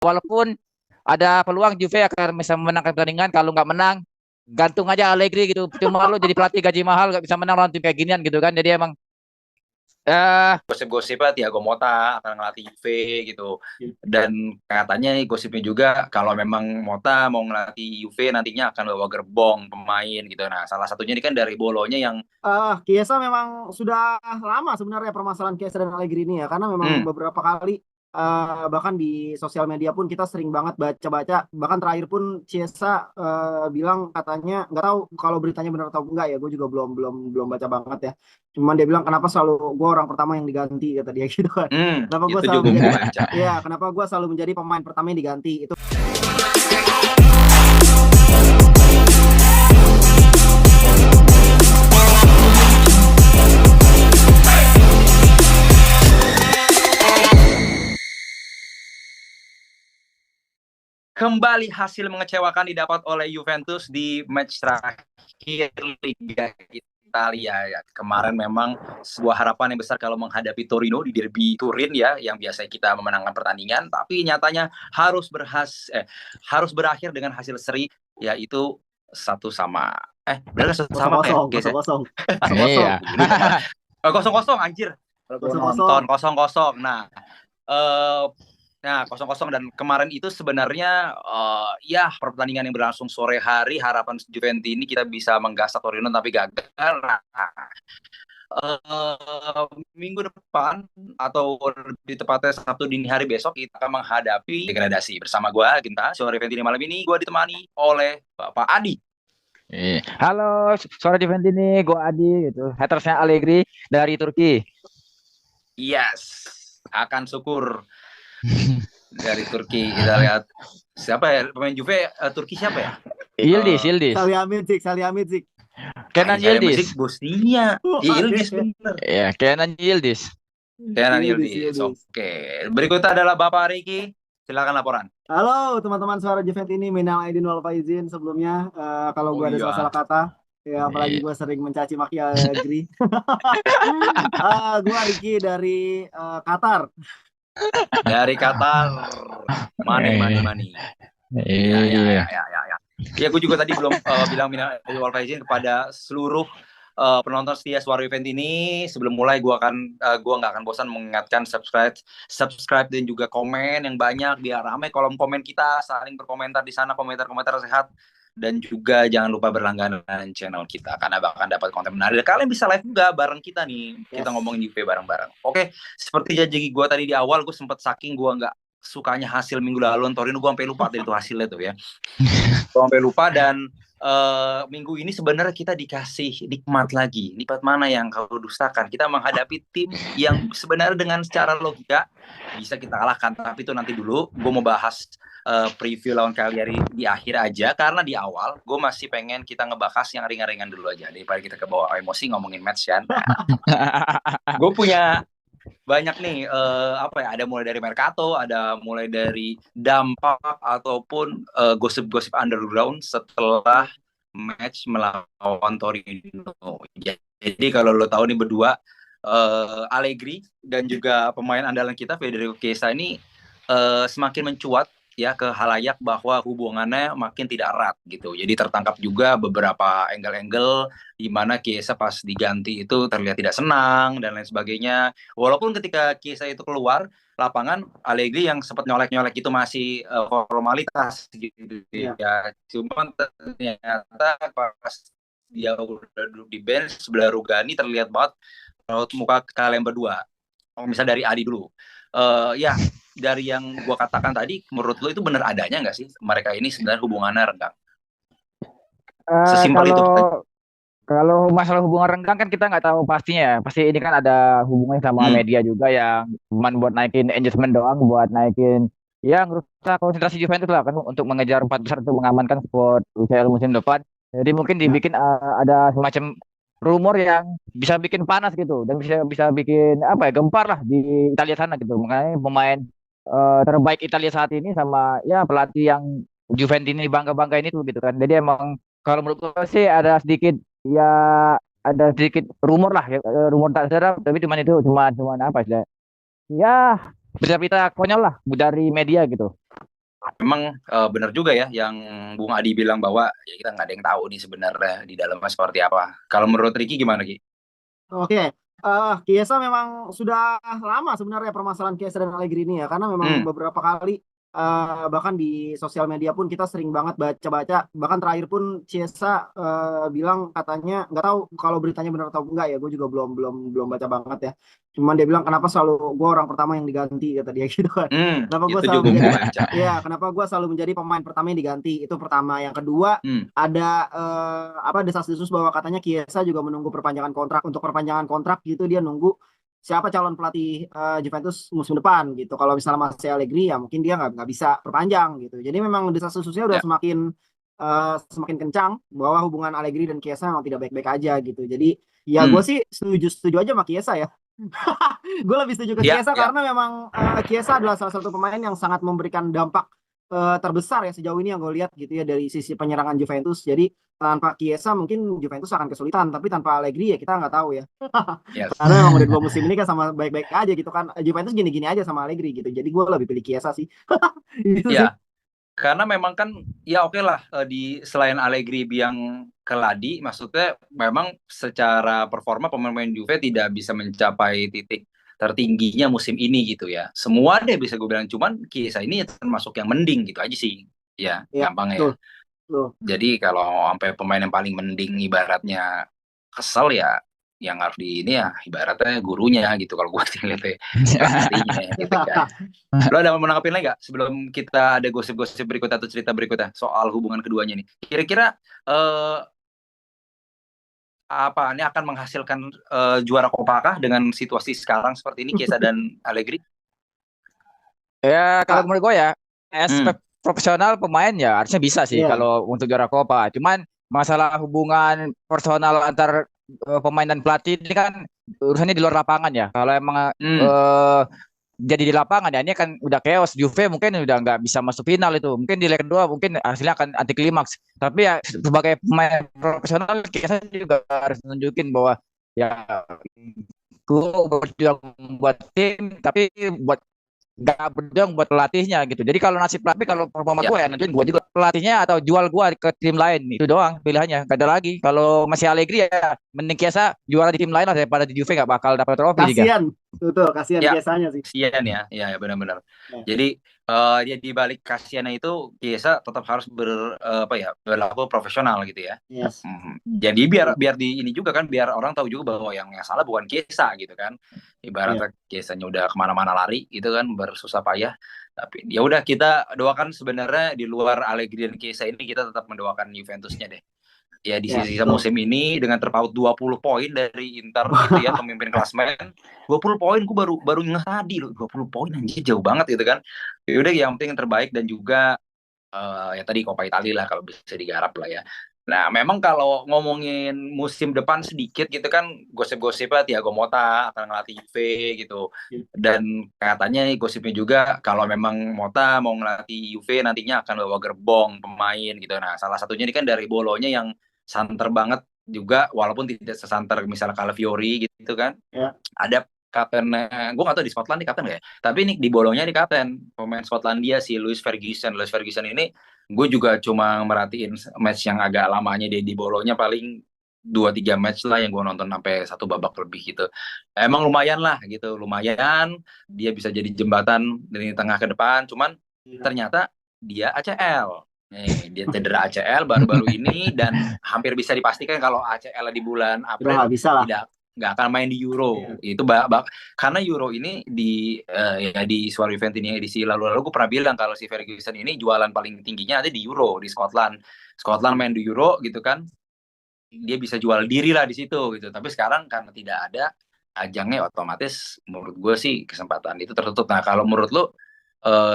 walaupun ada peluang Juve akan bisa menangkan pertandingan, kalau nggak menang gantung aja Allegri gitu. Cuma lu jadi pelatih gaji mahal nggak bisa menang lawan tim kayak ginian gitu kan. Jadi emang gosip-gosipnya Thiago Motta akan ngelatih Juve gitu. Dan katanya gosipnya juga kalau memang Motta mau ngelatih Juve nantinya akan bawa gerbong pemain gitu. Nah, salah satunya ini kan dari Bolonya yang Chiesa memang sudah lama sebenarnya permasalahan Chiesa dan Allegri ini ya, karena memang beberapa kali bahkan di sosial media pun kita sering banget baca-baca, bahkan terakhir pun Chiesa bilang katanya, nggak tahu kalau beritanya benar atau enggak ya, gue juga belum belum belum baca banget ya, cuman dia bilang kenapa selalu gue orang pertama yang diganti kata dia gitu kan. Kenapa gue itu selalu juga menjadi gue baca. ya kenapa gue selalu menjadi pemain pertama yang diganti itu. Kembali hasil mengecewakan didapat oleh Juventus di match terakhir Liga Italia ya. Kemarin memang sebuah harapan yang besar kalau menghadapi Torino di derby Turin ya, yang biasa kita memenangkan pertandingan, tapi nyatanya harus berakhir dengan hasil seri, yaitu 1-1 benar 1-1 ya guys ya. 0-0. iya. 0-0 anjir. Nonton 0-0. Nah, 0-0 dan kemarin itu sebenarnya ya pertandingan yang berlangsung sore hari, harapan Juventus ini kita bisa menggasak Torino tapi gagal. Minggu depan atau di tepatnya Sabtu dini hari besok kita akan menghadapi degradasi bersama gue Ginta. Sore Juventus malam ini gue ditemani oleh Bapak Adi. Halo, suara Juventus ini, gue Adi gitu. Hatersnya Allegri dari Turki. Yes, akan syukur. Dari Turki kita lihat siapa ya pemain Juve Turki siapa ya? Yildiz. Salihamidzic. Kenan Yildiz. Bosnia. Yildiz bener. Iya, Kenan Yildiz. Oke. Berikutnya adalah Bapak Riki. Silakan laporan. Halo teman-teman suara Juventus ini, minal aidin wal faizin sebelumnya kalau gue ada salah kata. Ya, apalagi gue sering mencaci maki Allegri. Gue Riki dari Qatar. Dari Qatar. Money. Iya. Ya, gue juga tadi belum bilang minal aidin wal faizin kepada seluruh penonton setia Suara Juventus ini. Sebelum mulai gue nggak akan bosan mengingatkan subscribe dan juga komen yang banyak biar ramai kolom komen kita, saling berkomentar di sana, komentar sehat. Dan juga jangan lupa berlangganan channel kita karena bakal dapat konten menarik. Dan kalian bisa live juga bareng kita nih. Kita ngomongin Juve bareng-bareng. Oke, seperti janji gue tadi di awal, gue sempet saking gue nggak sukanya hasil minggu lalu Torino, gue sampai lupa tadi itu hasilnya tuh ya. Gue sampai lupa dan minggu ini sebenarnya kita dikasih nikmat lagi. Nikmat mana yang kau dustakan? Kita menghadapi tim yang sebenarnya dengan secara logika bisa kita kalahkan. Tapi itu nanti dulu. Gue mau bahas preview lawan Cagliari di akhir aja. Karena di awal gue masih pengen kita ngebahas yang ringan-ringan dulu aja. Daripada kita kebawa emosi ngomongin match kan. Gue punya banyak nih ada mulai dari Mercato, ada mulai dari dampak ataupun gosip-gosip underground setelah match melawan Torino. Jadi kalau lo tahu nih berdua Allegri dan juga pemain andalan kita Federico Chiesa ini semakin mencuat ya ke halayak bahwa hubungannya makin tidak erat gitu. Jadi tertangkap juga beberapa angle-angle di mana Chiesa pas diganti itu terlihat tidak senang dan lain sebagainya. Walaupun ketika Chiesa itu keluar lapangan, Allegri yang sempat nyolek-nyolek itu masih formalitas gitu ya. Cuman ternyata pas dia udah duduk di bench sebelah Rugani terlihat banget muka kalian berdua. Misal dari Adi dulu. Ya dari yang gue katakan tadi, menurut lo itu benar adanya nggak sih mereka ini sebenarnya hubungannya renggang? Sesimpel itu. Kalau masalah hubungan renggang kan kita nggak tahu pastinya ya. Pasti ini kan ada hubungannya sama media juga yang cuma buat naikin engagement doang, buat naikin ya ngerusak konsentrasi Juventus lah kan untuk mengejar 4 besar untuk mengamankan spot UCL musim depan. Jadi mungkin dibikin ada semacam rumor yang bisa bikin panas gitu dan bisa bikin gempar lah di Italia sana gitu. Makanya pemain terbaik Italia saat ini sama ya pelatih yang Juventus ini bangga-banggain itu gitu kan. Jadi emang kalau menurut gue sih ada sedikit rumor lah ya, rumor tak sedap tapi cuma berita konyol lah dari media gitu. memang benar juga ya yang Bung Adi bilang bahwa ya kita nggak ada yang tahu nih sebenarnya di dalamnya seperti apa. Kalau menurut Ricky gimana Ki? Oke, Chiesa memang sudah lama sebenarnya permasalahan Chiesa dan Allegri ini ya, karena memang beberapa kali bahkan di sosial media pun kita sering banget baca-baca, bahkan terakhir pun Chiesa bilang katanya nggak tahu kalau beritanya benar atau enggak ya, gue juga belum belum belum baca banget ya. Cuman dia bilang kenapa selalu gue orang pertama yang diganti kata dia gitu kan. Kenapa gue Itu selalu juga gue menjadi baca. ya kenapa gue selalu menjadi pemain pertama yang diganti, itu pertama. Yang kedua ada apa desas-desus bahwa katanya Chiesa juga menunggu perpanjangan kontrak. Untuk perpanjangan kontrak gitu dia nunggu siapa calon pelatih Juventus musim depan gitu. Kalau misalnya masih Allegri ya mungkin dia nggak bisa perpanjang gitu. Jadi memang desas-desusnya udah Ya. semakin kencang bahwa hubungan Allegri dan Chiesa memang tidak baik-baik aja gitu. Jadi ya gue sih setuju aja sama Chiesa ya. Gue lebih setuju ke Chiesa karena memang Chiesa adalah salah satu pemain yang sangat memberikan dampak terbesar ya sejauh ini yang gue lihat gitu ya dari sisi penyerangan Juventus. Jadi tanpa Chiesa mungkin Juventus akan kesulitan, tapi tanpa Allegri ya kita nggak tahu ya. Karena memang udah 2 musim ini kan sama baik-baik aja gitu kan. Juventus gini-gini aja sama Allegri gitu. Jadi gue lebih pilih Chiesa sih. Gitu sih. Ya, karena memang kan ya oke lah di selain Allegri yang keladi, maksudnya memang secara performa pemain-pemain Juve tidak bisa mencapai titik tertingginya musim ini gitu ya. Semua deh bisa gue bilang, cuman Chiesa ini termasuk yang mending gitu aja sih. Ya, Ya, gampangnya ya. betul. Jadi kalau sampai pemain yang paling mending ibaratnya kesel ya yang harus di ini ya ibaratnya gurunya gitu kalau gue ngeliatnya pelatihnya gitu kan. Lo ada mau nanggapin lagi nggak sebelum kita ada gosip-gosip berikutnya atau cerita berikutnya soal hubungan keduanya nih? Kira-kira apa ini akan menghasilkan juara Copa kah dengan situasi sekarang seperti ini Chiesa dan Allegri? Ya kalau menurut gue ya aspek profesional pemain ya harusnya bisa sih kalau untuk juara Copa. Cuman masalah hubungan personal antar pemain dan pelatih ini kan urusannya di luar lapangan ya. Kalau emang jadi di lapangan ya ini kan udah chaos. Juve mungkin udah nggak bisa masuk final itu. Mungkin di leg kedua mungkin hasilnya akan anti klimaks. Tapi ya sebagai pemain profesional kita juga harus tunjukin bahwa ya gue berjuang buat tim tapi buat nggak berjuang buat pelatihnya gitu. Jadi kalau nasib pelatih kalau performa gue ya nantian gue juga pelatihnya atau jual gue ke tim lain itu doang pilihannya. Gak ada lagi. Kalau masih Allegri ya mending Chiesa juara di tim lain lah daripada di Juve nggak bakal dapat trofi juga. Kasian, betul kasian Chiesanya sih. Kasian ya benar-benar. Jadi dia di balik kasiannya itu Chiesa tetap harus berlaku profesional gitu ya. Yes. Jadi biar di ini juga kan biar orang tahu juga bahwa yang salah bukan Chiesa gitu kan. Ibaratnya Chiesanya udah kemana-mana lari gitu kan bersusah payah. Tapi ya udah kita doakan sebenarnya di luar Allegri dan Chiesa ini kita tetap mendoakan Juventusnya deh. Ya di sisa musim ini dengan terpaut 20 poin dari Inter gitu ya pemimpin klasemen. 20 poin gue baru ngeh tadi loh 20 poin anjir jauh banget gitu kan. Ya udah yang penting yang terbaik dan juga ya tadi Coppa Italia lah kalau bisa digarap lah ya. Nah, memang kalau ngomongin musim depan sedikit gitu kan gosip-gosipnya Thiago Motta akan ngelatih Juve gitu. Dan katanya gosipnya juga kalau memang Motta mau ngelatih Juve nantinya akan bawa gerbong pemain gitu. Nah, salah satunya ini kan dari Bolonya yang santer banget juga walaupun tidak sesanter misalnya Calafiori gitu kan. Ada kaptennya, gue gak tahu di Scotland nih kapten gak ya? Tapi ini di Bolonya nih kapten pemain Skotlandia si Louis Ferguson ini gue juga cuma merhatiin match yang agak lamanya di Bolonya paling 2-3 match lah yang gue nonton sampai 1 babak lebih gitu. Emang lumayan lah gitu, lumayan dia bisa jadi jembatan dari tengah ke depan, cuman ternyata dia ACL. Dia cedera ACL baru-baru ini dan hampir bisa dipastikan kalau ACL di bulan April nggak akan main di Euro. Itu karena Euro ini di Suara Event ini edisi lalu gue pernah bilang kalau si Ferguson ini jualan paling tingginya ada di Euro di Scotland main di Euro gitu kan dia bisa jual diri lah di situ gitu. Tapi sekarang karena tidak ada ajangnya otomatis menurut gue sih kesempatan itu tertutup. Nah kalau menurut lu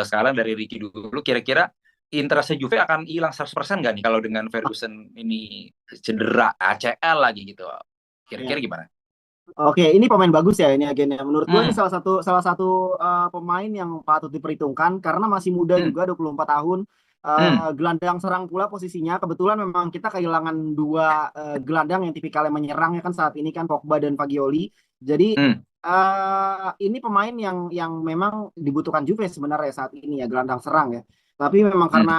sekarang dari Ricky dulu kira-kira interestnya Juve akan hilang 100% nggak nih kalau dengan Ferguson ini cedera ACL lagi gitu kira-kira gimana? Oke, ini pemain bagus ya ini agennya. Menurut gue ini salah satu pemain yang patut diperhitungkan karena masih muda juga 24 tahun. Gelandang serang pula posisinya. Kebetulan memang kita kehilangan 2 gelandang yang tipikalnya menyerang ya kan saat ini kan Pogba dan Fagioli. Jadi ini pemain yang memang dibutuhkan Juve sebenarnya saat ini ya gelandang serang ya. Tapi memang Hmm. karena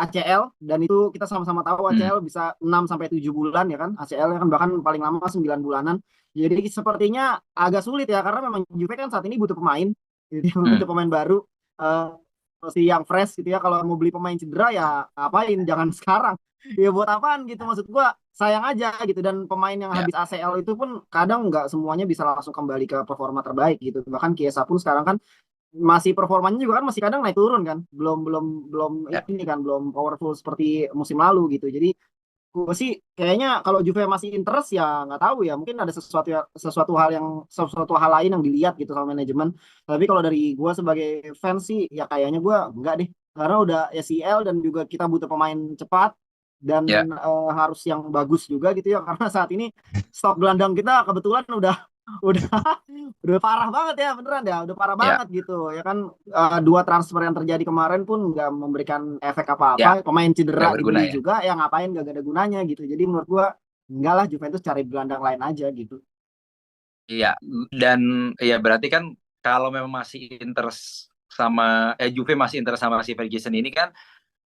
ACL dan itu kita sama-sama tahu Hmm. ACL bisa 6 sampai 7 bulan ya kan. ACL ya kan bahkan paling lama 9 bulanan. Jadi sepertinya agak sulit ya karena memang Juve kan saat ini butuh pemain. Jadi Hmm. butuh pemain baru eh si yang fresh gitu ya. Kalau mau beli pemain cedera ya ngapain, jangan sekarang. Ya buat apaan gitu, maksud gua sayang aja gitu. Dan pemain yang Ya. habis ACL itu pun kadang nggak semuanya bisa langsung kembali ke performa terbaik gitu. Bahkan Chiesa pun sekarang kan masih performanya juga kan masih kadang naik turun kan, belum belum belum Ya. ini kan, belum powerful seperti musim lalu gitu. Jadi gue sih kayaknya kalau Juve masih interest ya nggak tahu ya, mungkin ada sesuatu hal lain yang dilihat gitu sama manajemen. Tapi kalau dari gue sebagai fans sih ya kayaknya gue enggak deh, karena udah ACL dan juga kita butuh pemain cepat Ya. dan harus yang bagus juga gitu ya, karena saat ini stok gelandang kita kebetulan udah udah parah banget ya, beneran ya, udah parah Ya. banget gitu ya kan. Dua transfer yang terjadi kemarin pun nggak memberikan efek Ya. apa-apa, pemain Nggak cedera berguna dibeli ya. juga ya ngapain, gak ada gunanya gitu. Jadi menurut gua enggak lah, Juventus cari gelandang lain aja gitu. Iya, dan ya berarti kan kalau memang masih interest sama Juve masih interest sama si Ferguson ini kan,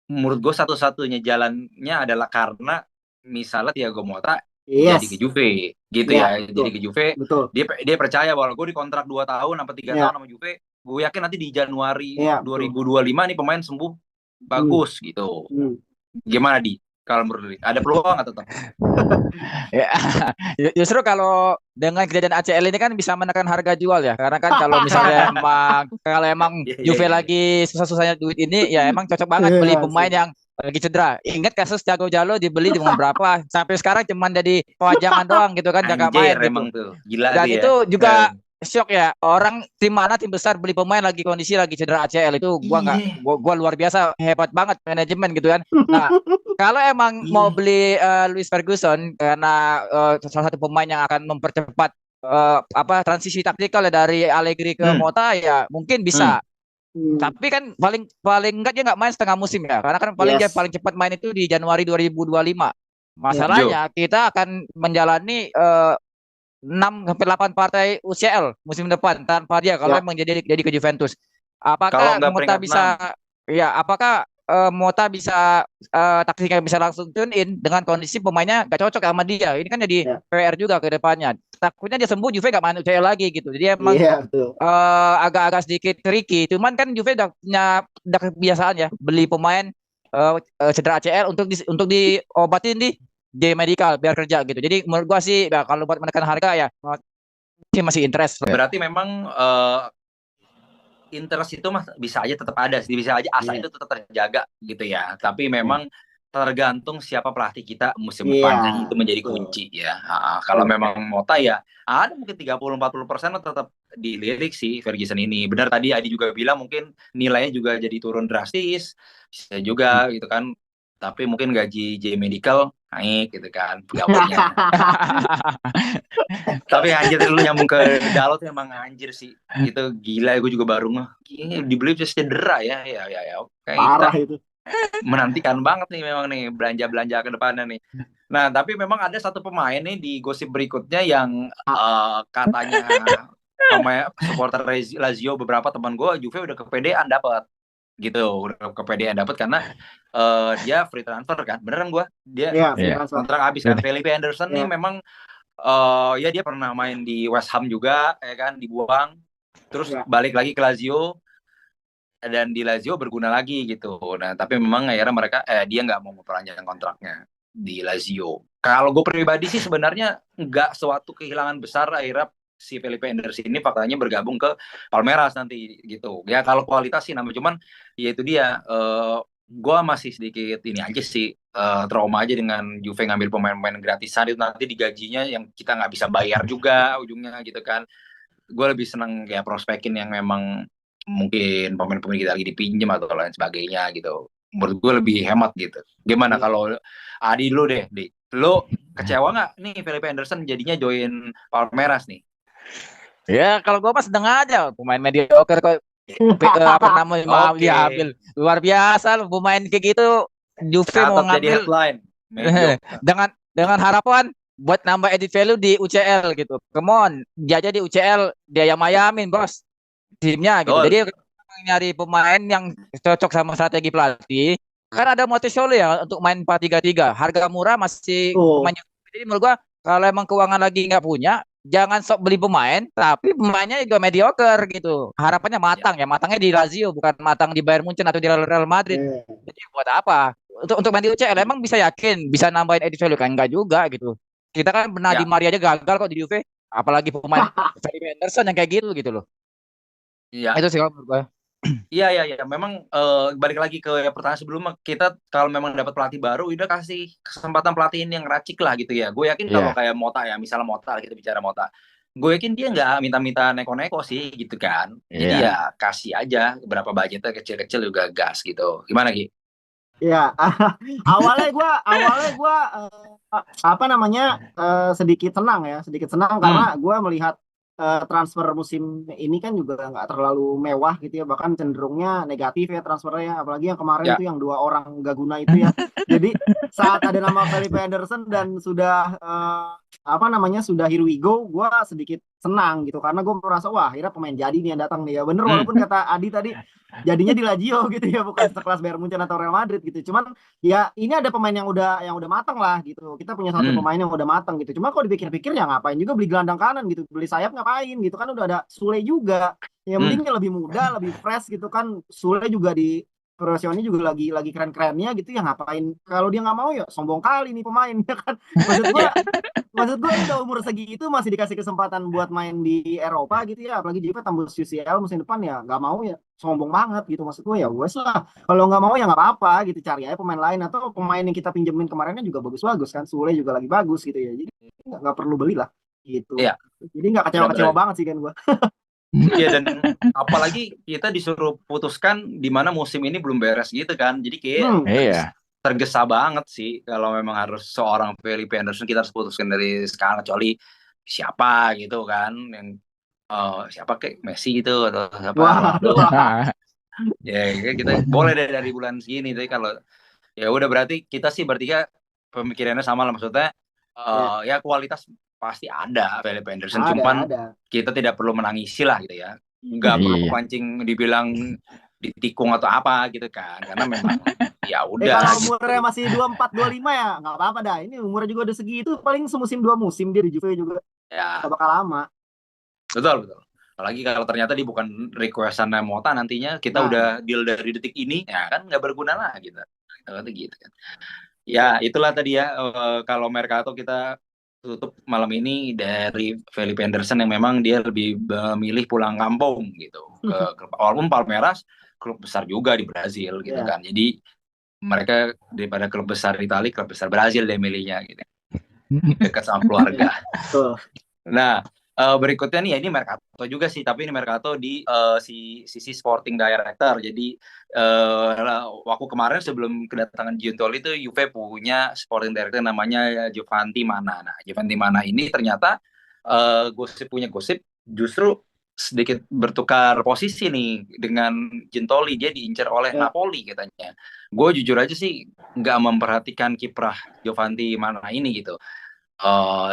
menurut gue satu-satunya jalannya adalah karena misalnya Thiago Motta jadi ke Yes, Juve gitu ya ya, jadi betul, ke Juve, betul, dia percaya bahwa gue dikontrak 2 tahun sampai 3 tahun ya, sama Juve, gue yakin nanti di Januari ya betul. 2025 nih pemain sembuh Hmm, bagus gitu. hmm. Gimana di kalau menurut lu? Ada peluang nggak tetap? Ya, justru kalau dengan kejadian ACL ini kan bisa menekan harga jual ya. Karena kan kalau emang Iya, iya, Juve iya, iya. lagi susah-susahnya duit ini, ya emang cocok banget beli Iya sih. pemain yang lagi cedera. Ingat kasus Thiago Jallo dibeli dengan berapa? Sampai sekarang cuman jadi pajangan doang gitu kan, jangan Anjir main gitu. emang tuh, gila Dan tuh ya. itu juga shock ya, orang tim mana tim besar beli pemain lagi kondisi lagi cedera ACL, itu gua nggak Iya, gua luar biasa hebat banget manajemen gitu kan. Nah, kalau emang mau iya. beli Luis Ferguson karena salah satu pemain yang akan mempercepat transisi taktikal ya dari Allegri ke Hmm, Mota, ya mungkin hmm, bisa. Hmm, Tapi kan paling paling enggak dia nggak main setengah musim ya. Karena kan paling dia yes, paling cepat main itu di Januari 2025. ya, setuju. Masalahnya kita akan menjalani 6 sampai 8 partai UCL musim depan tanpa dia kalau ya. emang jadi ke Juventus. Kalau Apakah nggak Mota peringkat 6. bisa apakah Mota bisa taktiknya bisa langsung tune in dengan kondisi pemainnya gak cocok sama dia. Ini kan jadi Ya. PR juga ke depannya. Takutnya dia sembuh Juve gak main UCL lagi gitu. Jadi emang Iya betul. agak-agak sedikit tricky. Cuman kan Juve udah kebiasaan ya beli pemain cedera ACL untuk diobatin di medical biar kerja gitu. Jadi menurut gua sih ya, kalau buat menekan harga ya sih masih interest. Berarti memang interest itu bisa aja tetap ada, bisa aja asa Iya, itu tetap terjaga gitu ya. Tapi Ya. memang tergantung siapa pelatih kita musim iya, depannya itu menjadi betul, kunci ya. Kalau betul. memang Mota ya ada mungkin 30-40% tetap dilirik sih Ferguson ini. Benar tadi Adi juga bilang mungkin nilainya juga jadi turun drastis, bisa juga gitu kan. Tapi mungkin gaji J Medical naik gitu kan pegawainya. Tapi anjir lu nyambung ke Dalot emang anjir sih. Itu gila, gue juga baru dibeli terus cedera ya. Ya. Oke, kita Parah itu. menantikan banget nih memang nih belanja-belanja ke depannya nih. Nah, tapi memang ada satu pemain nih di gosip berikutnya yang katanya pemain supporter Lazio, beberapa teman gue Juve udah kepedean dapat gitu, udah kepedean dapat karena dia free transfer kan. Beneran gue, dia Iya, free Iya. transfer. kontrak habis kan. Felipe Anderson nih Iya. memang ya dia pernah main di West Ham juga ya kan, dibuang terus Iya. balik lagi ke Lazio dan di Lazio berguna lagi gitu. Nah tapi memang akhirnya dia nggak mau memperpanjang kontraknya di Lazio. Kalau gue pribadi sih sebenarnya nggak suatu kehilangan besar akhirnya si Felipe Anderson ini faktanya bergabung ke Palmeiras nanti gitu ya. Kalau kualitas sih nama, cuman ya itu dia, gue masih sedikit ini aja sih, trauma aja dengan Juve ngambil pemain-pemain gratisan itu nanti digajinya yang kita nggak bisa bayar juga ujungnya gitu kan. Gue lebih seneng kayak prospekin yang memang mungkin pemain-pemain kita lagi dipinjam atau lain sebagainya gitu. Menurut gue lebih hemat gitu. Gimana Iya. kalau Adi lu deh, Di? Lu kecewa nggak nih Felipe Anderson jadinya join Palmeiras nih? Ya kalau gua pas sedang aja pemain mediocre kok apa namanya mau Oke, diambil. Luar biasa loh pemain kayak gitu. Juve mau catat jadi ngambil headline. Mediocre. dengan harapan buat nambah edit value di UCL gitu. Come on, dia aja di UCL dia yang mayamin bos timnya gitu. Betul. Jadi nyari pemain yang cocok sama strategi pelatih, kan ada Motesole ya untuk main 4-3-3. Harga murah masih Tuh. pemain. Jadi menurut gua kalau emang keuangan lagi nggak punya, jangan sok beli pemain, tapi pemainnya juga mediocre gitu. Harapannya Ya, matang ya, matangnya di Lazio bukan matang di Bayern Munchen atau di Real Madrid. Iya. Jadi buat apa? Untuk main di UCL emang bisa yakin bisa nambahin edit value kan enggak juga gitu. Kita kan pernah di ya, Maria aja gagal kok di Juve, apalagi pemain Felipe Anderson yang kayak gitu loh. ya. Itu sih kalau menurut gue. Iya, iya, iya. Memang balik lagi ke pertanyaan sebelumnya, kita kalau memang dapat pelatih baru, udah kasih kesempatan pelatih ini yang racik lah gitu ya. Gue yakin kalau Iya. kayak Mota ya, misalnya Mota, kita bicara Mota. Gue yakin dia nggak minta-minta neko-neko sih gitu kan. Jadi Iya. ya kasih aja berapa budgetnya kecil-kecil juga gas gitu. Gimana Ki? Ya, awalnya gua apa namanya sedikit senang ya, sedikit senang Hmm, karena gua melihat transfer musim ini kan juga nggak terlalu mewah gitu ya, bahkan cenderungnya negatif ya transfernya, apalagi yang kemarin ya. tuh yang dua orang nggak guna itu ya. Jadi saat ada nama Felipe Anderson dan sudah apa namanya sudah here we go, gua sedikit senang gitu karena gue merasa wah akhirnya pemain jadi nih yang datang nih ya bener Hmm, walaupun kata Adi tadi jadinya di Lazio gitu ya bukan sekelas Bayern Munchen atau Real Madrid gitu cuman ya ini ada pemain yang udah matang lah gitu kita punya satu hmm. pemain yang udah matang gitu cuma kalau dipikir-pikir ya ngapain juga beli gelandang kanan gitu beli sayap ngapain gitu kan udah ada Sule juga yang Hmm. mending lebih muda lebih fresh gitu kan Sule juga di Croatia lagi keren-kerennya gitu ya ngapain kalau dia nggak mau ya sombong kali nih pemain ya kan maksud gua Ya, maksud gue udah umur segitu masih dikasih kesempatan buat main di Eropa gitu ya apalagi Juve tembus UCL musim depan ya nggak mau ya sombong banget gitu maksud gue ya wes lah kalau nggak mau ya nggak apa-apa gitu cari aja pemain lain atau pemain yang kita pinjemin kemarinnya juga bagus-bagus kan Sule juga lagi bagus gitu ya jadi nggak perlu beli lah gitu ya, jadi nggak kecewa-kecewa benar-benar. banget sih kan gue. Iya, dan apalagi kita disuruh putuskan di mana musim ini belum beres gitu kan. Jadi kayak Hmm. Iya. tergesa banget sih kalau memang harus seorang Felipe Anderson kita harus putuskan dari sekarang kecuali siapa gitu kan yang siapa kayak Messi gitu atau siapa Wah, Ronaldo Nah, ya kayak kita boleh deh dari bulan segini tapi kalau ya udah berarti kita sih bertiga pemikirannya sama lah maksudnya ya ya kualitas pasti ada Felipe Anderson cuman ada kita tidak perlu menangisi lah gitu ya nggak perlu iya. kepancing dibilang ditikung atau apa gitu kan karena memang ya kalau udah umurnya gitu. masih 24 25 ya nggak apa-apa dah ini umurnya juga udah segitu paling semusim dua musim dia di Juve juga Ya gak bakal lama. betul, betul. Apalagi kalau ternyata dia bukan requestan Mota nantinya kita Nah, udah deal dari detik ini, ya kan nggak berguna lah gitu. Gitu, gitu kan. Ya itulah tadi ya kalau Mercato kita tutup malam ini dari Felipe Anderson yang memang dia lebih memilih pulang kampung gitu ke walaupun Palmeiras klub besar juga di Brazil gitu ya. kan. Jadi mereka daripada klub besar Italia, klub besar Brazil dia milihnya gitu. Dekat sama keluarga. Tuh. Nah, berikutnya nih ya ini Mercato juga sih, tapi ini Mercato di sisi sporting director. Jadi waktu kemarin sebelum kedatangan Giuntoli itu Juve punya sporting director namanya Giovanni Mana. Nah, Giovanni Mana ini ternyata punya gosip justru sedikit bertukar posisi nih dengan Giuntoli. Dia diincar oleh Ya. Napoli katanya. Gue jujur aja sih nggak memperhatikan kiprah Giovanni Mana ini gitu.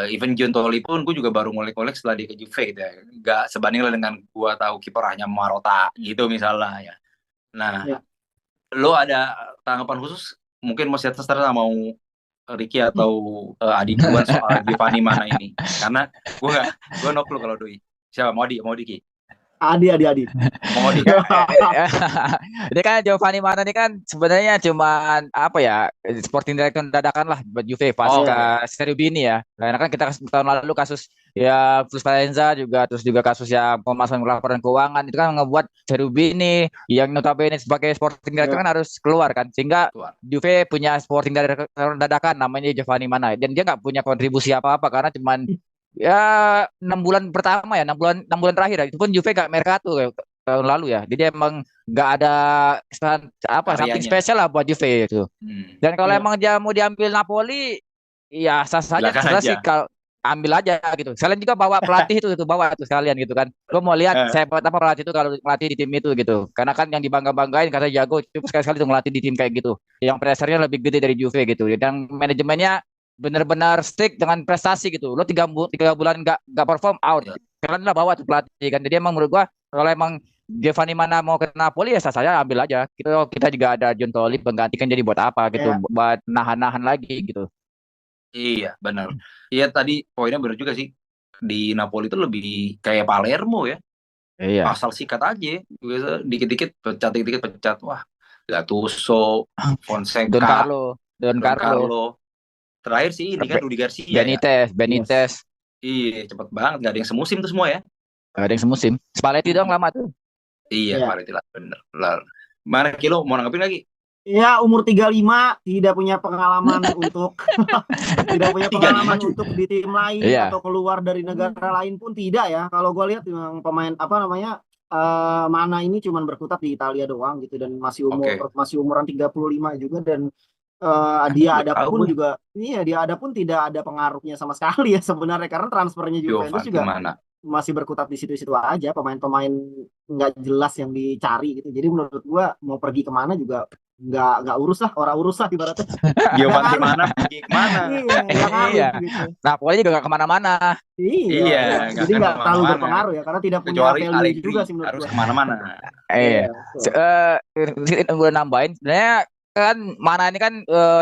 Even Giuntoli pun gue juga baru ngulik-ngulik setelah dia ke Juve gitu ya. Gak sebanding lah dengan gue tahu kiprahnya Marotta gitu misalnya ya. Nah, Ya. lo ada tanggapan khusus? Mungkin Mas Yata terserah mau Ricky atau Adi duluan soal Giovanni Mana ini. Karena gue no clue kalau doi. Siapa? Mau di Ki? Adi. Mau di. Ini kan Giovanni Mana ini kan sebenarnya cuman apa ya sporting director dadakan lah buat Juve Oh, oke. pasca Cherubini ya. Karena kan kita tahun lalu kasus ya Plus Valenza juga terus juga kasus ya pemasaran laporan keuangan itu kan ngebuat Cherubini yang notabene sebagai sporting director Ya. kan harus keluar kan sehingga Keluar. Juve punya sporting director dadakan namanya Giovanni Mana dan dia nggak punya kontribusi apa-apa karena cuman ya 6 bulan pertama ya 6 bulan terakhir ya. Itu pun Juve gak mercato ya, tahun lalu ya jadi emang nggak ada something Karyanya. spesial lah buat Juve itu dan kalau Ya. emang dia mau diambil Napoli ya sah saja Silakan terserah aja. sih kalau ambil aja gitu sekalian juga bawa pelatih itu bawa itu sekalian gitu kan gue mau lihat saya buat apa pelatih itu kalau melatih di tim itu gitu karena kan yang dibangga-banggain kata jago cukup sekali-sekali tuh ngelatih di tim kayak gitu yang pressure-nya lebih gede dari Juve gitu dan manajemennya benar-benar stick dengan prestasi gitu. Lo 3 bulan nggak perform out. Kalian lah bawa tuh pelatih kan. Jadi emang menurut gua kalau emang Giovanni Mana mau ke Napoli ya saya ambil aja. Kita juga ada Giuntoli penggantikan, jadi buat apa gitu, Ya, buat nahan-nahan lagi gitu. Iya, benar. Iya tadi poinnya benar juga sih. Di Napoli itu lebih kayak Palermo ya. Iya. Asal sikat aja. Biasa dikit-dikit pecat, dikit-dikit pecat. Wah, Gattuso, Don Fonseca, Carlo, Don Don Carlo, Carlo. Terakhir sih ini kan Be- Rudi Garcia ya. Benitez, yes. Benitez. Iya, cepet banget. Gak ada yang semusim tuh semua ya. Gak ada yang semusim. Spalletti doang lama tuh. Iya, Ya. kemarin lah. Bener. Lalu. Mana Kilo mau nanggepin lagi? Ya, umur 35 tidak punya pengalaman untuk tidak punya 35 pengalaman cuy. untuk di tim lain Iya. atau keluar dari negara lain pun tidak ya. Kalau gue lihat memang pemain apa namanya Mana ini cuman berkutat di Italia doang gitu dan Oke. masih umuran 35 juga dan dia Nggak ada tahu pun gue. juga dia ada pun tidak ada pengaruhnya sama sekali ya sebenarnya karena transfernya Juventus Giovanni juga mana? masih berkutat di situ-situ aja pemain-pemain nggak jelas yang dicari gitu. Jadi menurut gua mau pergi kemana juga nggak urus lah, orang urus lah ibaratnya. Nggak Giovanni ngaruh. mana pergi kemana? Iya, nggak ngaruh Iya. gitu. Napoli juga gak kemana-mana. Iya, Iya, ya. nggak Jadi akan nggak terlalu kemana-mana. berpengaruh ya karena tidak punya Kecuali value Allegri juga sih menurut harus gua. kemana-mana. Iya. Iya, betul. Gue nambahin sebenarnya kan Mana ini kan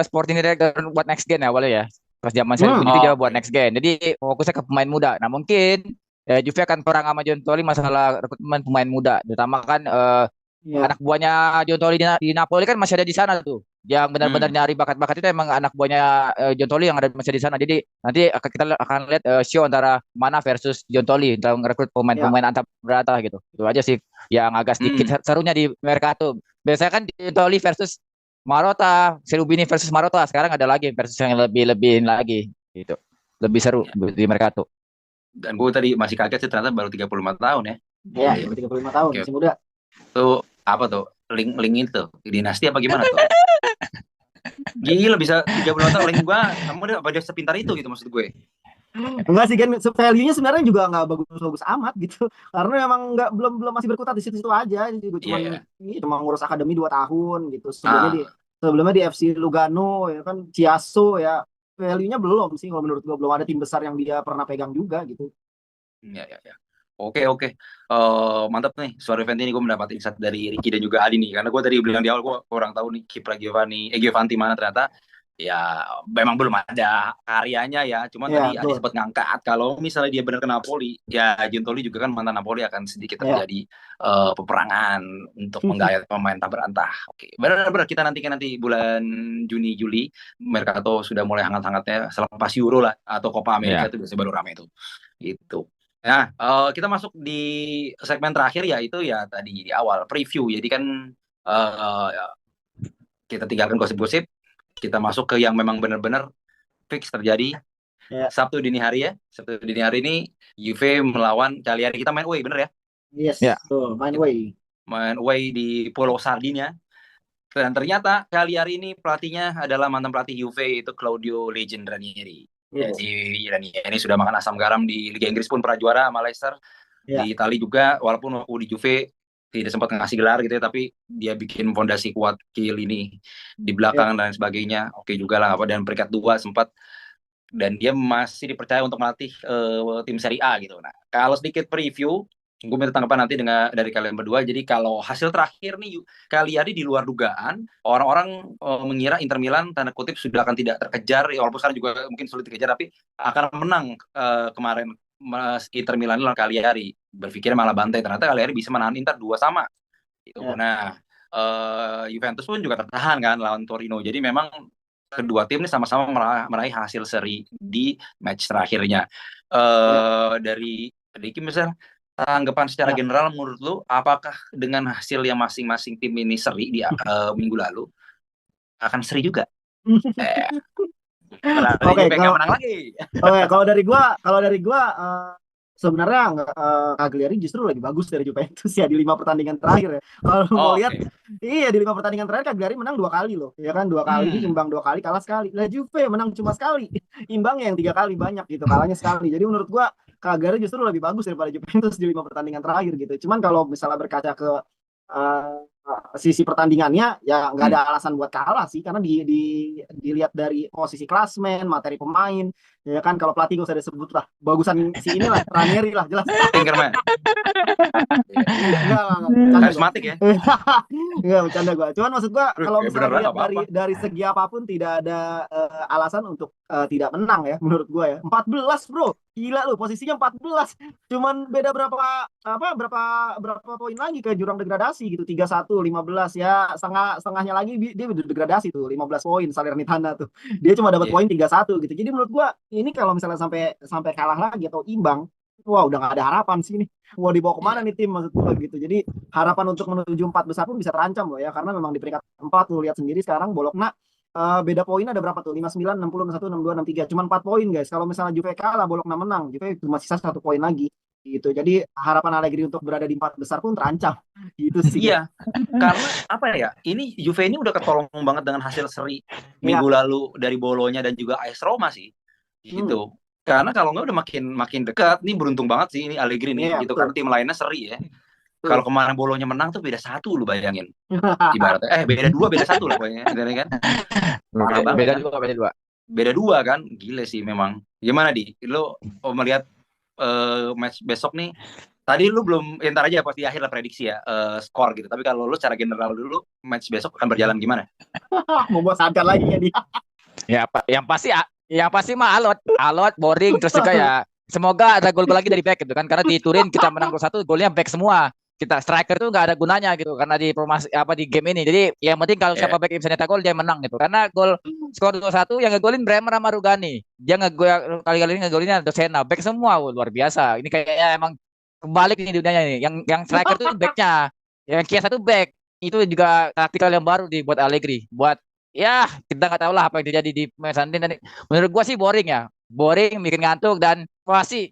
sporting director buat next gen ya awalnya ya. Pas zaman Serbini itu dia buat Oke. next gen. Jadi fokusnya ke pemain muda. Nah mungkin Juve akan perang sama Giuntoli masalah rekrutmen pemain muda. Terutama kan Iya, anak buahnya Giuntoli di Napoli kan masih ada di sana tuh. Yang benar-benar Hmm. nyari bakat-bakat itu emang anak buahnya Giuntoli yang ada masih di sana. Jadi nanti kita akan lihat show antara Mana versus Giuntoli dalam merekrut iya, pemain-pemain antar berata gitu. Itu aja sih yang agak sedikit Hmm. serunya di Mercato. Biasanya kan Giuntoli versus Marotta, Cherubini versus Marotta. Sekarang ada lagi versus yang lebih-lebihin lagi gitu. Lebih seru Ya. di Mercato. Dan gue tadi masih kaget sih ternyata baru 35 tahun ya. iya, Gila ya. 35 tahun Oke. masih muda. Tuh apa tuh? Link itu dinasti apa gimana tuh? Gila bisa 35 tahun link gua. Kamu dia sepintar itu gitu maksud gue. Enggak sih kan value-nya sebenarnya juga nggak bagus-bagus amat gitu karena memang nggak belum masih berkutat di situ-situ aja ini juga Iya ya. cuma ngurus akademi 2 tahun gitu Ah, sebelumnya di FC Lugano ya kan Chiasso ya value-nya belum sih kalau menurut gua belum ada tim besar yang dia pernah pegang juga gitu ya ya ya. Oke oke. Mantap nih. Suara event ini gue mendapat insight dari Ricky dan juga Adi nih. Karena gue tadi bilang di awal gue kurang tahu nih kiprah Giovanni mana ternyata ya memang belum ada karyanya ya. Cuman ya tadi Adi betul sempat ngangkat kalau misalnya dia benar ke Napoli, ya Giuntoli juga kan mantan Napoli akan sedikit ya terjadi peperangan untuk menggayat pemain tak berantah. Oke, benar-benar kita nanti bulan Juni Juli Mercato sudah mulai hangat-hangatnya selepas Euro lah atau Copa America Ya. itu biasanya baru ramai itu. Gitu. Nah, kita masuk di segmen terakhir yaitu ya tadi di awal preview. Jadi kan kita tinggalkan gosip-gosip, kita masuk ke yang memang benar-benar fix terjadi ya Sabtu dini hari ya. Sabtu dini hari ini Juve melawan Cagliari. Kita main away bener ya? yes Ya. betul main Kita way main away di Pulau Sardinia. Dan ternyata Cagliari ini pelatihnya adalah mantan pelatih Juve itu Claudio Legend Ranieri. yes Jadi Ranieri sudah makan asam garam di Liga Inggris pun pernah juara sama Leicester. ya Di Itali juga walaupun waktu di Juve tidak sempat ngasih gelar gitu ya, tapi dia bikin fondasi kuat Kiel ini di ya belakang dan sebagainya. Oke juga lah apa dan peringkat 2 sempat dan dia masih dipercaya untuk melatih tim Serie A gitu. Nah, kalau sedikit preview, gue minta tanggapan nanti dari kalian berdua. Jadi kalau hasil terakhir nih Cagliari di luar dugaan, orang-orang mengira Inter Milan tanda kutip sudah akan tidak terkejar, ya, walaupun sekarang juga mungkin sulit dikejar, tapi akan menang kemarin Inter Milan lawan Cagliari. Berpikir malah bantai, ternyata Cagliari bisa menahan Inter 2-2. Gitu. ya Nah, Juventus pun juga tertahan kan lawan Torino. Jadi memang kedua tim ini sama-sama meraih hasil seri di match terakhirnya. ya Dari Ricky misal tanggapan secara ya. general menurut lu apakah dengan hasil yang masing-masing tim ini seri di minggu lalu akan seri juga? Berarti Oke, Juve nggak menang lagi. oke, kalau dari gua sebenarnya Cagliari justru lebih bagus dari Juventus ya di 5 pertandingan terakhir ya. Kalau mau lihat, Oke. iya di 5 pertandingan terakhir Cagliari menang 2 kali loh, ya kan 2 kali, imbang 2 kali, kalah sekali. Lah Juve menang cuma sekali, imbangnya yang 3 kali banyak gitu, kalahnya sekali. Jadi menurut gua Cagliari justru lebih bagus daripada Juventus di 5 pertandingan terakhir gitu. Cuman kalau misalnya berkaca ke uh, sisi pertandingannya ya nggak ada alasan buat kalah sih karena dilihat dari posisi klasmen, materi pemain, ya kan kalau pelatih gak usah disebut lah, bagusan si inilah Ranieri lah jelas. Tinkerman. Enggak, bercanda gua. Karismatik ya. Enggak, bercanda gua. Cuman maksud gua kalau Ya misalnya beneran lihat nggak apa-apa. dari segi apapun tidak ada alasan untuk tidak menang ya menurut gua ya. 14, Bro. Gila lu, posisinya 14. Cuman beda berapa poin lagi ke jurang degradasi gitu. 31, 15 ya. Setengahnya lagi dia udah degradasi tuh, 15 poin Salernitana tuh. Dia cuma dapat Iya. poin 31 gitu. Jadi menurut gua ini kalau misalnya sampai sampai kalah lagi atau imbang, wah udah nggak ada harapan sih ini. Mau dibawa kemana Iya. nih tim maksud gua gitu. Jadi harapan untuk menuju 4 besar pun bisa terancam loh ya, karena memang di peringkat 4 lu lihat sendiri sekarang Bologna beda poin ada berapa tuh, 59, 60, 61, 62, 63, cuma 4 poin guys. Kalau misalnya Juve kalah Bologna menang, Juve cuma sisa 1 poin lagi gitu. Jadi harapan Allegri untuk berada di 4 besar pun terancam gitu sih guys. Iya, karena apa ya? Ini Juve ini udah ketolong banget dengan hasil seri minggu Iya. lalu dari Bolonya dan juga AS Roma sih, Hmm. gitu. Karena kalau nggak udah makin dekat. Nih beruntung banget sih ini Allegri nih, Iya gitu. betul Karena tim lainnya seri ya. Kalau betul. kemarin Bolonya menang tuh beda 1 lu bayangin. Ibaratnya beda 2 beda 1 lah pokoknya, gitu kan? Parah banget Beda kan? dua, beda dua. Beda 2 kan? Gile sih memang. Gimana lo melihat match besok nih? Tadi lu belum, ntar aja pasti akhir lah prediksi ya, skor gitu. Tapi kalau lu secara general dulu, match besok akan berjalan gimana? Mau gua sadar lagi ya dia. Ya, yang pasti mah alot, boring, terus juga ya semoga ada gol lagi dari back gitu kan, karena di Turin kita menang 2-1, golnya back semua. Kita striker tuh nggak ada gunanya gitu karena di di game ini. Jadi yang penting kalau siapa back yang bisa nyetak gol dia menang gitu. Karena gol skor 2-1 yang ngegolin Bremer sama Rugani. Dia kali-kali ini ngegolinnya Dosena, back semua. Luar biasa. Ini kayaknya emang kebalik nih dunianya nih. Yang striker tuh backnya, yang Chiesa tuh back. Itu juga taktikal yang baru dibuat Allegri. Buat ya kita nggak tahu lah apa yang terjadi di Mesantin. Menurut gua sih boring ya, boring, bikin ngantuk dan pasti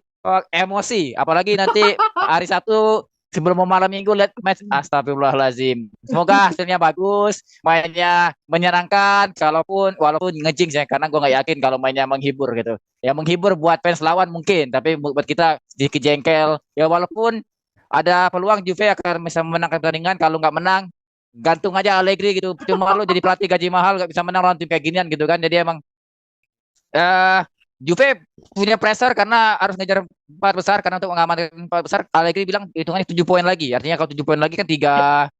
emosi. Apalagi nanti hari Sabtu sebelum mau malam minggu lihat match, astagfirullahalazim. Semoga hasilnya bagus, mainnya menyenangkan, walaupun ngejinx ya, karena gue nggak yakin kalau mainnya menghibur gitu. Ya menghibur buat fans lawan mungkin, tapi buat kita sedikit jengkel. Ya walaupun ada peluang Juve akan bisa memenangkan pertandingan, kalau nggak menang gantung aja Allegri gitu. Cuma lu jadi pelatih gaji mahal nggak bisa menang lawan tim kayak ginian gitu kan. Jadi emang eh Juve punya pressure karena harus ngejar 4 besar, karena untuk mengamankan 4 besar Allegri bilang hitungannya 7 poin lagi. Artinya kalau 7 poin lagi kan tiga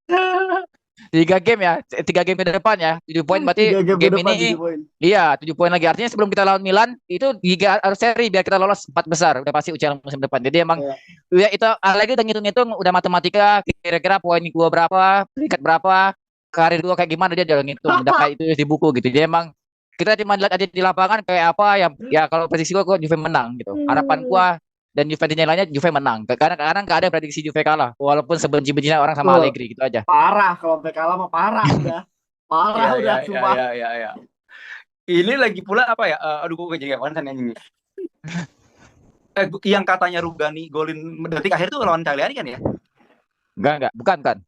game ya, 3 game ke depan ya. 7 poin berarti 3 game ke game depan ini 7 poin. iya 7 poin lagi. Artinya sebelum kita lawan Milan itu harus seri biar kita lolos 4 besar. Udah pasti UCL musim depan. Jadi emang Iya. ya itu Allegri udah ngitung-ngitung, udah matematika kira-kira poin gua berapa, peringkat berapa, karir gua kayak gimana, dia udah ngitung, udah kayak itu di buku gitu. Jadi emang kita cuma lihat aja di lapangan kayak apa ya kalau prediksi gua Juve menang gitu. Harapan gua dan Juventus lainnya Juve menang. Karena nggak ada prediksi Juve kalah walaupun sebenci-bencinya orang sama Betul. Allegri gitu aja. Parah kalau sampai kalah mah parah udah. Parah udah sumpah. Ya. Ini lagi pula apa ya? Aduh, gue jadi konsen ini. Yang katanya Rugani golin detik akhir tuh lawan Cagliari kan ya? Enggak, bukan.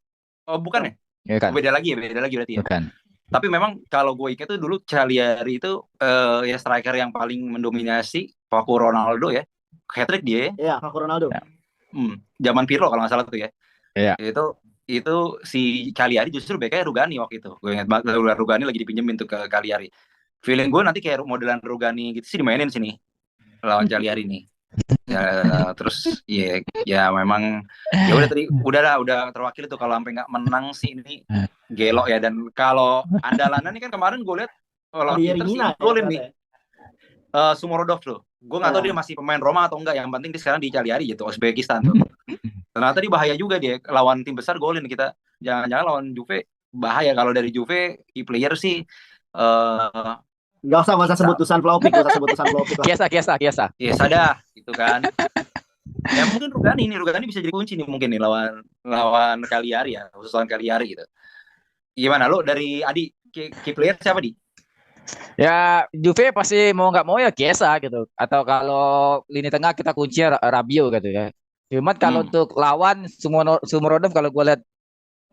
Oh, bukan ya? Ya kan. Beda lagi berarti ya. Bukan. Tapi memang kalau gue ingat tuh dulu Cagliari itu ya striker yang paling mendominasi, Paco Ronaldo ya. Hat-trick dia. Iya, Paco Ronaldo. Zaman Pirlo kalau nggak salah tuh ya. Iya. Itu si Cagliari justru backnya Rugani waktu itu. Gue ingat banget Rugani lagi dipinjemin tuh ke Cagliari. Feeling gue nanti kayak modelan Rugani gitu sih dimainin sini lawan Cagliari nih. Ya, terus ya memang ya udah terwakili tuh. Kalau sampai nggak menang sih ini gelok ya. Dan kalau andalannya nih kan kemarin gue lihat lawan Inter sih golin nih Sumorodov tuh. Gue nggak tahu dia masih pemain Roma atau enggak. Yang penting dia sekarang di Cagliari gitu, Uzbekistan tuh. Ternyata dia bahaya juga dia lawan tim besar golin kita. Jangan-jangan lawan Juve bahaya. Kalau dari Juve key player sih Gak usah sebut Dusan Vlahovic lah. Kiesa. Kiesa dah gitu kan. Ya mungkin Rugani bisa jadi kunci nih mungkin nih lawan Cagliari ya, khusus lawan Cagliari gitu. Gimana lo dari Adi, key player siapa di? Ya Juve pasti mau nggak mau ya Kiesa gitu. Atau kalau lini tengah kita kunci Rabiot gitu ya. Cuman kalau untuk lawan Sumorodov, kalau gue lihat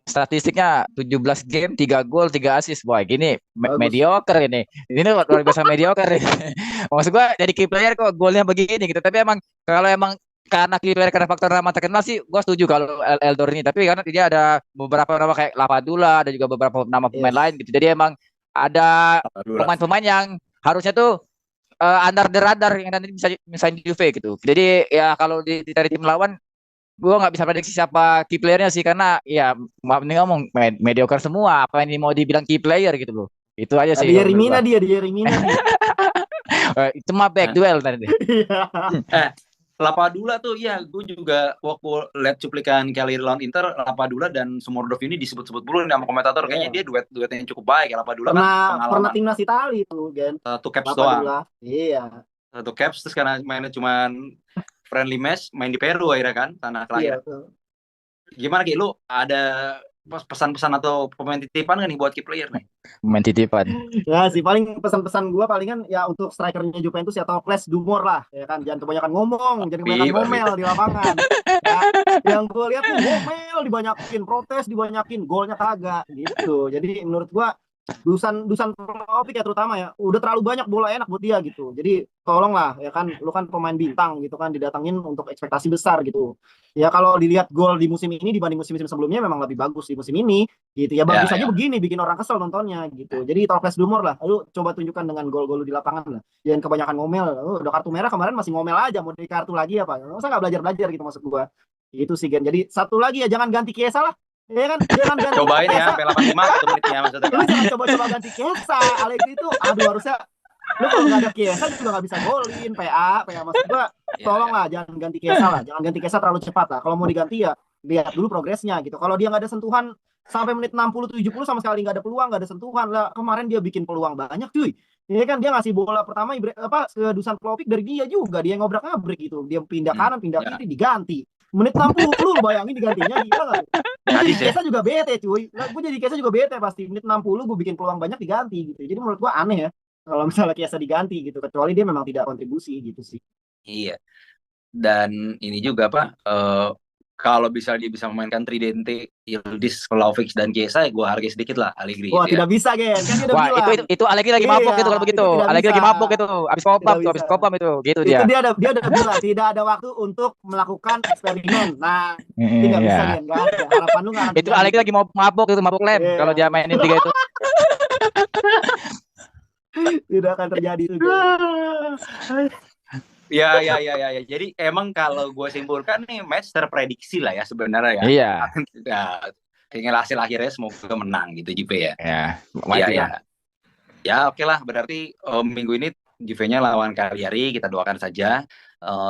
statistiknya 17 game 3 gol 3 assist. Wah gini mediocre ini. Ini luar biasa mediocre. Maksud gue jadi key player kok golnya begini gitu. Tapi emang kalau karena key player karena faktor nama terkenal sih gue setuju kalau Eldor ini. Tapi karena dia ada beberapa nama kayak Lapadula, ada juga beberapa nama pemain lain gitu. Jadi emang ada pemain-pemain yang harusnya tuh under the radar yang nanti bisa misalnya di Juve gitu. Jadi ya kalau dicari tim lawan gua nggak bisa prediksi siapa key playernya sih karena ya maaf nih ngomong mediocre semua. Apa ini mau dibilang key player gitu loh. Itu aja sih Di kalau menurut Yerimina gua. dia, di Yerimina dia. Itu mah back duel tadi deh. Iya. Lapadula tuh ya gue juga waktu lihat cuplikan Kelly lawan Inter, Lapadula dan Sumordov ini disebut-sebut dulu sama komentator, kayaknya dia duet yang cukup baik ya. Lapadula kan Pernah pengalaman timnas Italia itu, Gen. satu caps doang, Lapadula. Iya. satu caps, terus karena mainnya cuman friendly match, main di Peru akhirnya kan, tanah Iya, kelahiran. Gimana Ki, lu ada pesan-pesan atau pemain titipan nggak nih buat key player nih? Main titipan. Ya sih, paling pesan-pesan gue palingan ya untuk strikernya Juventus ya Tokles Dumor lah, ya kan, jangan kebanyakan ngomong, jangan kebanyakan ngomel di lapangan. Ya, yang gue lihat tuh ngomel dibanyakin, protes dibanyakin, golnya kagak gitu. Jadi menurut gue Dusan Vlahovic ya terutama ya udah terlalu banyak bola enak buat dia gitu. Jadi tolonglah ya kan, lu kan pemain bintang gitu kan, didatangin untuk ekspektasi besar gitu. Ya kalau dilihat gol di musim ini dibanding musim-musim sebelumnya memang lebih bagus di musim ini gitu ya. Bagus aja begini bikin orang kesel nontonnya gitu. Jadi Tokles Dumor lah, lu coba tunjukkan dengan gol-gol di lapangan lah, jangan kebanyakan ngomel. Udah kartu merah kemarin masih ngomel aja, mau di kartu lagi apa, masa nggak belajar gitu maksud gua. Itu sih Gen. Jadi satu lagi ya, jangan ganti Chiesa lah, ya kan, jangan ganti Cobain ya Chiesa. sampai 85 menitnya maksudnya. Lu jangan coba-coba ganti Chiesa. Allegri itu aduh, harusnya lu kalau nggak ada Chiesa juga nggak bisa golin. PA maksud gua, tolong lah jangan ganti Chiesa lah, jangan ganti Chiesa terlalu cepat lah. Kalau mau diganti ya lihat dulu progresnya gitu. Kalau dia nggak ada sentuhan sampai menit 60-70 sama sekali nggak ada peluang, nggak ada sentuhan lah. Kemarin dia bikin peluang banyak cuy. Ini kan dia ngasih bola pertama ke Dusan Vlahovic, dari dia juga, dia yang ngobrak-ngabrik gitu. Dia pindah kanan, pindah kiri, diganti. Menit 60 lu bayangin digantinya, gila nggak? Jadi Chiesa juga bete cuy. Gue jadi Chiesa juga bete pasti. Menit 60 gue bikin peluang banyak diganti gitu. Jadi menurut gue aneh ya kalau misalnya Chiesa diganti gitu, kecuali dia memang tidak kontribusi gitu sih. Iya. Dan ini juga apa? Kalau bisa dia bisa memainkan Tridente, Yildiz, Vlahovic dan Chiesa, ya gue hargai sedikit lah Allegri. Wah, gitu tidak bisa Gen, kan dia udah Wah, bilang. itu Allegri lagi mabok gitu kalau begitu. Allegri lagi mabok itu. Habis kopam itu. Gitu Itu dia. dia udah bilang tidak ada waktu untuk melakukan eksperimen. Nah, tidak bisa Gen, nggak ada. Harapan lu nggak akan itu Allegri lagi mabok itu, mabok lem kalau dia mainin 3 itu. Tidak akan terjadi itu. Ya. Jadi emang kalau gue simpulkan nih match terprediksi lah ya sebenarnya ya. Iya. Tinggal hasil akhirnya semoga menang gitu Juve ya. Ya. Ya oke lah, berarti minggu ini Juve-nya lawan Cagliari, kita doakan saja.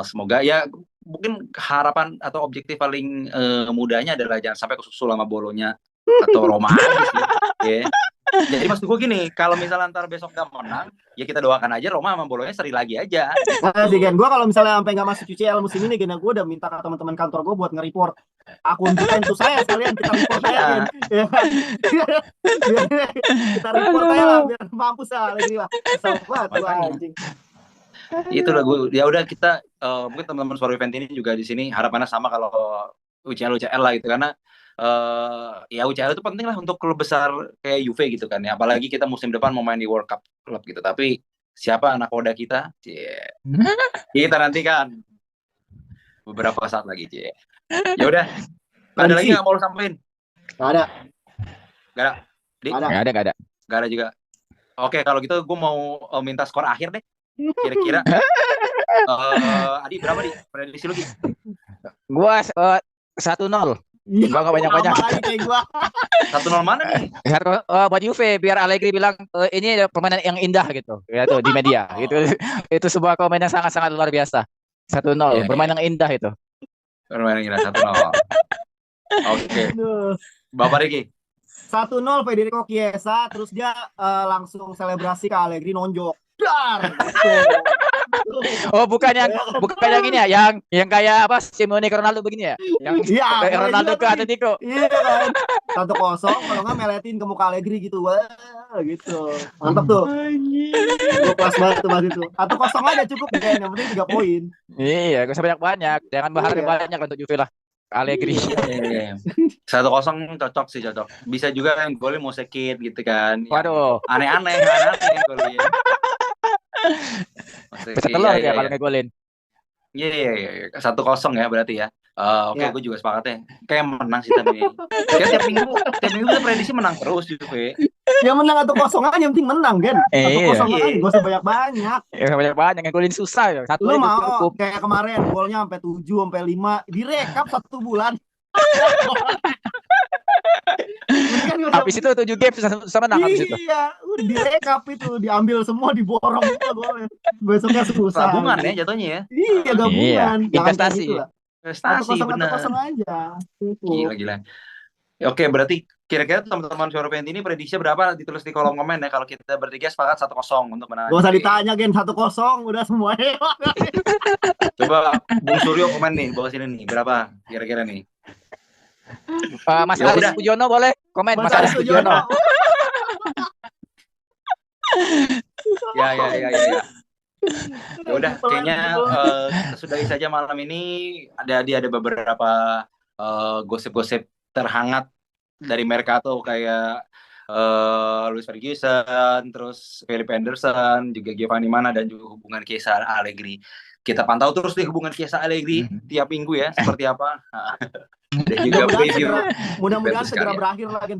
Semoga ya, mungkin harapan atau objektif paling mudahnya adalah jangan sampai kesusul sama Bolonya atau Roma aja sih. Yeah. Jadi maksud gue gini, kalau misalnya ntar besok gak menang, ya kita doakan aja Roma sama Bolonya seri lagi aja. Nah, sih Gen, gue kalau misalnya sampai nggak masuk UCL musim ini Gen, gue udah minta ke teman-teman kantor gue buat nge-report akun Juventus saya sekalian, kita report aja Gen. Kita report aja lah, biar mampus lah lagi lah. Sobat anjing. Itulah gue, ya udah kita mungkin teman-teman Suara Event ini juga di sini harapannya sama kalau UCL lah gitu, karena ya UCL itu penting lah untuk klub besar kayak Juve gitu kan ya, apalagi kita musim depan mau main di World Cup klub gitu. Tapi siapa anak Oda kita? Kita nantikan beberapa saat lagi. Ya udah, ada lagi nggak mau lo sampein? Nggak ada. Nggak ada juga. Oke, kalau gitu gue mau minta skor akhir deh, kira-kira. Adi berapa nih prediksi lu? Gua 1-0. Gua nggak banyak-banyak. 1-0 mana nih? Buat Juve, biar Allegri bilang ini permainan yang indah gitu. Ya tuh di media. Gitu. Itu sebuah komen yang sangat-sangat luar biasa. 1-0, permainan yang indah itu. Permainan yang indah 1-0. Oke. Bapak Riki. 1-0 Federico Chiesa, terus dia langsung selebrasi ke Allegri, nonjok. Dar. Oh, bukan yang ini ya, yang kayak apa, Simeone ke Ronaldo begini ya, yang Ronaldo ke Atletico. Iya kan, 1-0, kalau nggak meletin ke muka Allegri gitu, wah gitu, mantap tuh. Kelas banget tuh mas itu. 1-0 aja cukup deh, yang penting 3 poin. Iya, gak usah banyak, jangan berharap banyak untuk Juve lah. Allegri. 1-0 cocok. Bisa juga yang golin mau sekit gitu kan. Waduh. Aneh-aneh golin. Bisa telur ya kalau ngegolin. Iya. 1-0 ya berarti ya. Oke, Ya. gue juga sepakat ya. Kayak menang sih tapi. Kayak tiap minggu kita prediksi menang terus Juve. Yang menang 1-0 aja, yang penting menang, Gen. 1-0 aja, Iya. gak usah banyak-banyak. Ya, banyak yang golin susah ya. Satu Lu aja mau cukup. kayak kemarin golnya sampai 7, sampai 5, direkap 1 bulan. Mendingan gak usah. Habis itu 7 game susah menang habis itu. Iya, udah direkap itu, diambil semua, diborong semua golnya. Besoknya susah. Tabungan ya jatuhnya ya. Iya, gabungan. Iya, Jangan kayak investasi. gitu lah. Prestasi 1-0 bener. aja. Itu. Gila. Oke, berarti kira-kira teman-teman Suara Venti ini prediksi berapa ditulis di kolom komen ya. Kalau kita bertiga sepakat 1-0 untuk menang. Gak usah ditanya, Gen. 1-0 udah semuanya. Coba Bung Suryo komen nih, bawah sini nih. Berapa kira-kira nih? Mas Ya Aris udah. Pujono boleh komen. Mas Aris Pujono. Ya. Ya udah, kayaknya kita sudahi saja malam ini. Ada beberapa gosip-gosip terhangat dari Mercato kayak Luis Ferguson, terus Philip Anderson, juga Giovanni Mana, dan juga hubungan Chiesa Allegri. Kita pantau terus nih hubungan Chiesa Allegri tiap minggu ya, seperti apa. Dan juga preview. Mudah-mudahan segera berakhir lah, Gen.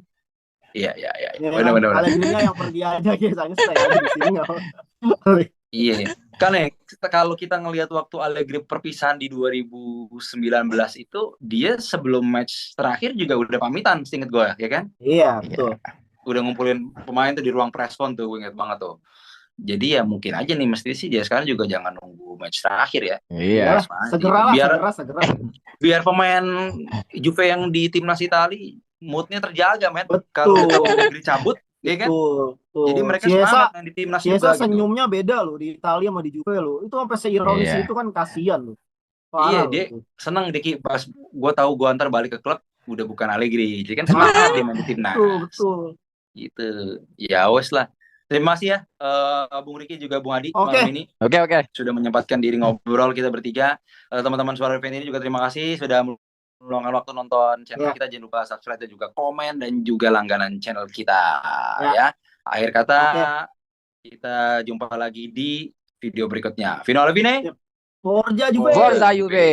Iya. Ya, Benar. Allegri-nya yang pergi aja, Chiesanya stay aja di sini. Iya. Kan ya, kalau kita ngelihat waktu Allegri perpisahan di 2019 itu, dia sebelum match terakhir juga udah pamitan, seinget gue ya kan? Iya, betul. Udah ngumpulin pemain tuh di ruang preskon tuh, gue inget banget tuh. Jadi ya mungkin aja nih, mesti sih dia sekarang juga jangan nunggu match terakhir ya. Iya. Segera. Biar pemain Juve yang di timnas Italia moodnya terjaga, men. Betul. Kalau Allegri cabut, ya kan? Betul. Jadi mereka semangat yang di timnas juga. Senyumnya gitu. Beda loh di Italia sama di Juve loh. Itu sampai seironis itu kan, kasihan loh. Iya, dia seneng Diki pas gue tahu gue antar balik ke klub udah bukan Allegri. Jadi kan semangat dia main di timnas. Betul. Gitu. Ya wes lah. Terima kasih ya Bung Riki juga Bung Adi malam ini. Oke. Sudah menyempatkan diri ngobrol kita bertiga. Teman-teman Suara Venti ini juga terima kasih sudah meluangkan waktu nonton channel kita. Jangan lupa subscribe dan juga komen dan juga langganan channel kita ya. Akhir kata kita jumpa lagi di video berikutnya. Fino Alvine. Forza Juve. Forza Juve.